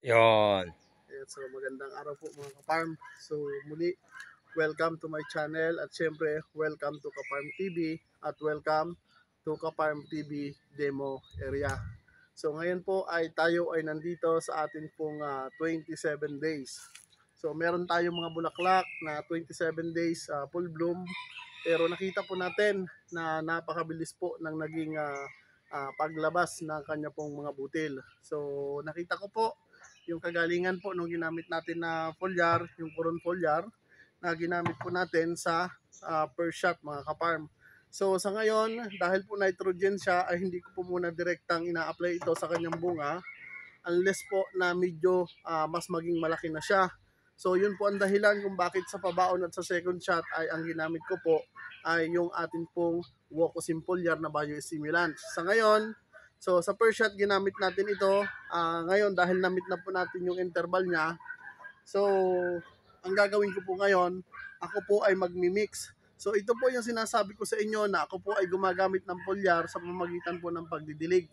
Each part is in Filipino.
Yon. Ayan, so magandang araw po mga ka-farm. So muli, welcome to my channel at syempre welcome to Ka-Farm TV at welcome to Ka-Farm TV Demo Area. So ngayon po ay tayo ay nandito sa atin pong 27 days. So meron tayong mga bulaklak na 27 days full bloom, pero nakita po natin na napakabilis po ng naging paglabas ng kanya pong mga butil. So nakita ko po yung kagalingan po nung ginamit natin na foliar, yung puron foliar na ginamit po natin sa per shot mga ka-farm. So sa ngayon, dahil po nitrogen siya, ay hindi ko po muna direktang ina-apply ito sa kanyang bunga unless po na medyo mas maging malaki na siya. So yun po ang dahilan kung bakit sa pabaon at sa second shot ay ang ginamit ko po ay yung atin pong Wocosim foliar na biostimulant. Sa ngayon, so sa per shot ginamit natin ito. Ngayon dahil namit na po natin yung interval niya, so ang gagawin ko po ngayon, ako po ay magmi-mix. So ito po yung sinasabi ko sa inyo na ako po ay gumagamit ng foliar sa pamamagitan po ng pagdidilig.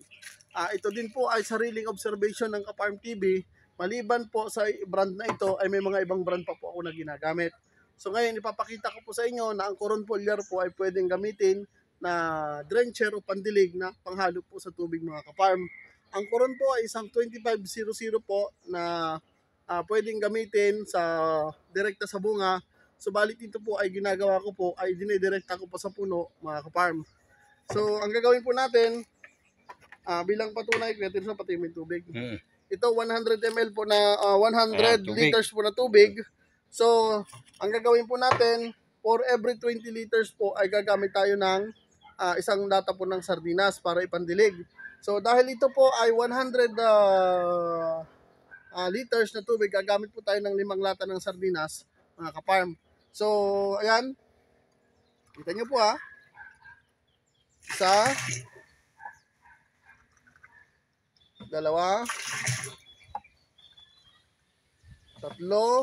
Ito din po ay sariling observation ng Ka-Farm TV. Maliban po sa brand na ito ay may mga ibang brand pa po ako na ginagamit. So ngayon ipapakita ko po sa inyo na ang Coron foliar po ay pwedeng gamitin na drencher o pandilig na panghalo po sa tubig mga ka-farm. Ang Coron po ay isang 2500 po na pwedeng gamitin sa direkta sa bunga. Subalit ito po ay ginagawa ko po ay dinidirekta ko po sa puno mga ka-farm. So ang gagawin po natin, bilang patunay, creative sa pati may tubig. Ito 100 ml po na 100 liters po na tubig. So, ang gagawin po natin, for every 20 liters po ay gagamit tayo ng isang lata po ng sardinas para ipandilig. So, dahil ito po ay 100 liters na tubig, gagamit po tayo ng 5 lata ng sardinas, mga ka-farm. So, ayan. Kita nyo po Isa, dalawa, tatlo,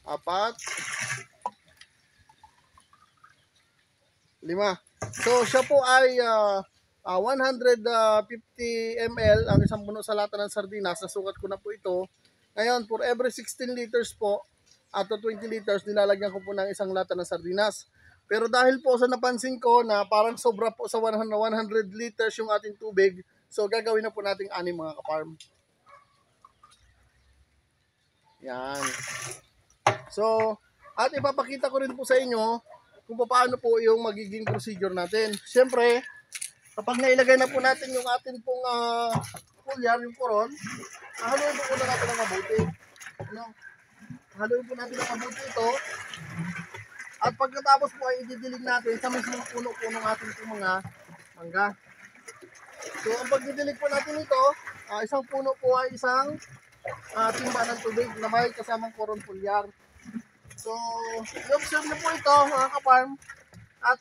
apat, lima. So siya po ay 150 ml ang isang puno sa lata ng sardinas. Nasukat ko na po ito. Ngayon, for every 16 liters po, to 20 liters, nilalagyan ko po ng isang lata ng sardinas. Pero dahil po sa napansin ko na parang sobra po sa 100 liters yung ating tubig, so gagawin na po nating 6 mga ka-farm. Yan. So, at ipapakita ko rin po sa inyo kung paano po yung magiging procedure natin. Siyempre, kapag nailagay na po natin yung atin pong foliar, yung puron, haluin po muna natin ang mabuti. No? Haluin po natin ang mabuti ito. At pagkatapos po ay ididilig natin sa mismong puno-puno ng ating pong mga mangga. So, ang pagdidilig po natin ito, isang puno po ay isang timba ng tubig na may kasamang Coron foliar. So, i-observe nyo po ito mga ka-farm. At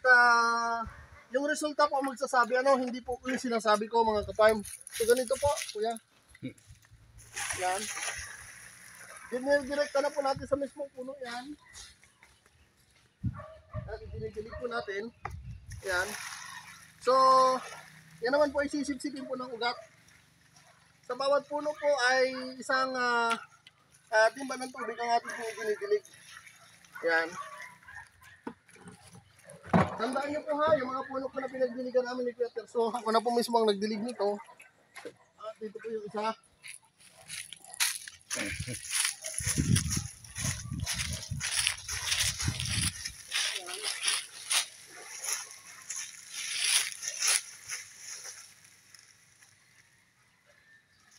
yung resulta po magsasabi, hindi po yung sinasabi ko mga ka-farm. So, ganito po, kuya. Yan. Direkta na po natin sa mismong puno yan. At dinidilig po natin. Yan. So, yan naman po ay sisip-sipin po ng ugat. Sa bawat puno po ay isang timba ng tubig ang ating po dinidilig. Yan. Tandaan nyo po yung mga puno po na pinagdiligan namin ni Peter. So, ako na po mismo ang nagdilig nito. At dito po yung isa.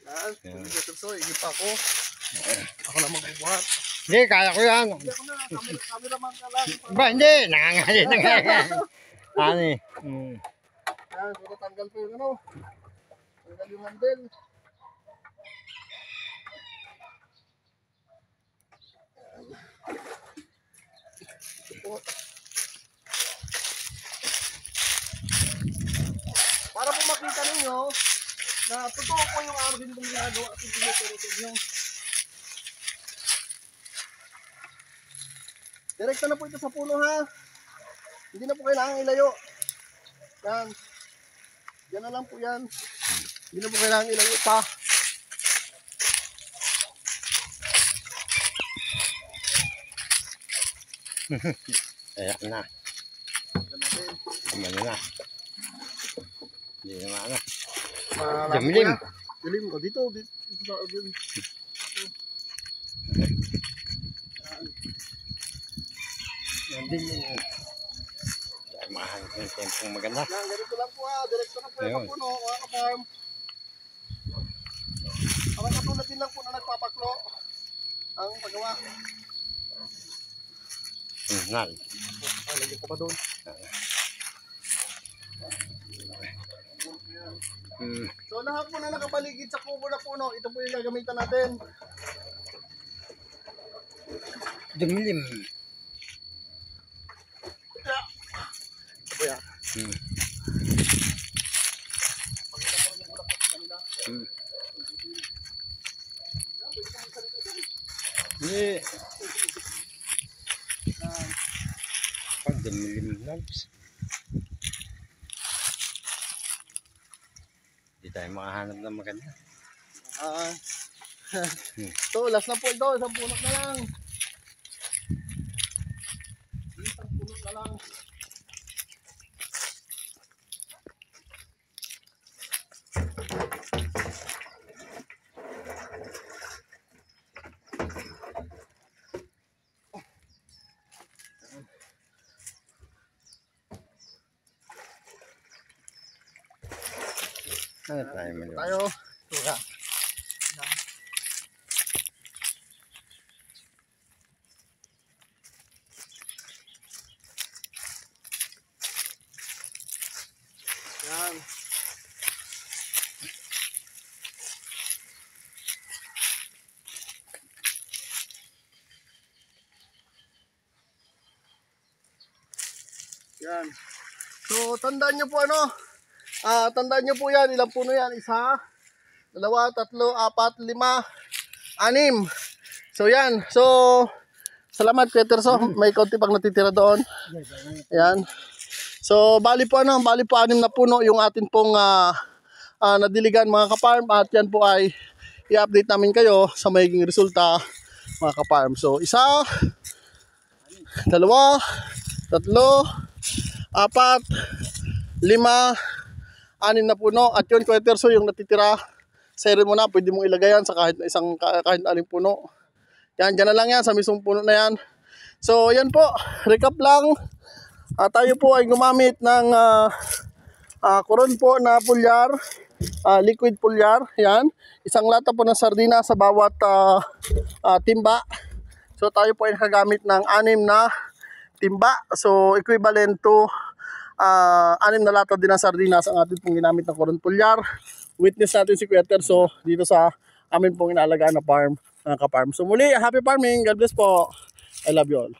Yan. Peter, so, igip ako. Ako na magbubuhat. Hindi, kaya ko yan. Hindi ako na, cameraman ka lang. Ba, hindi. Nangangali. Ano eh. Yan, so natanggal po yung tanggal yung handle. Para po makita ninyo na totoo po yung aking ginagawa at yung tinuturo sa inyo. Direkta na po ito sa puno Hindi na po kailangan ilayo. Yan. Yan na lang po yan. Hindi na po kailangan ilayo pa. Ayan na. Tignan natin. Ano na. Hindi na ano. Malapit Dilim. po yan. Dilim. O dito sa audio. Hindi. Mahanap yung tempong maganda. Yan, ganito lang po direkto na po yung Ayun. kapuno, mga ka-farm. Parang katulad din lang po na nagpapaklo ang paggawa. Nal. Lagyan ko pa doon. So lahat po na nakapaligid sa kubo na puno, ito po yung gagamitan natin. Dumilim. Ito po yan. Hindi. Pag dumilim lang. Hindi tayo makahanap ng maganda. Ito, last na po ito, isang punot na lang. Isang punot na lang. Ano tayo maliwan? Tayo. Tura. Yan. Yan. So, tandaan nyo po tandaan nyo po yan, ilang puno yan, 1, 2, 3, 4, 5, 6. So yan, so salamat Kuya Terso, may konti pang natitira doon. Yan. So bali po 6 na puno yung atin pong nadiligan mga ka-farm, at yan po ay i-update namin kayo sa magiging resulta mga ka-farm. So 1, 2, 3, 4, 5, 6 na puno, at yun Kuya Terso yung natitira. Sere mo na, pwede mong ilagay yan sa kahit aling puno. Yan, dyan na lang yan, sa mismong puno na yan. So, yan po, recap lang. Tayo po ay gumamit ng kuron po na pulyar, liquid pulyar. Yan, isang lata po ng sardina sa bawat timba. So, tayo po ay nakagamit ng 6 na timba. So, equivalent to 6 na lata din ng sardinas ang atin pong ginamit ng kuron pulyar. Witness natin si Kuya Terso dito sa amin pong inalagaan na farm, ka-farm. So muli, happy farming. God bless po. I love you all.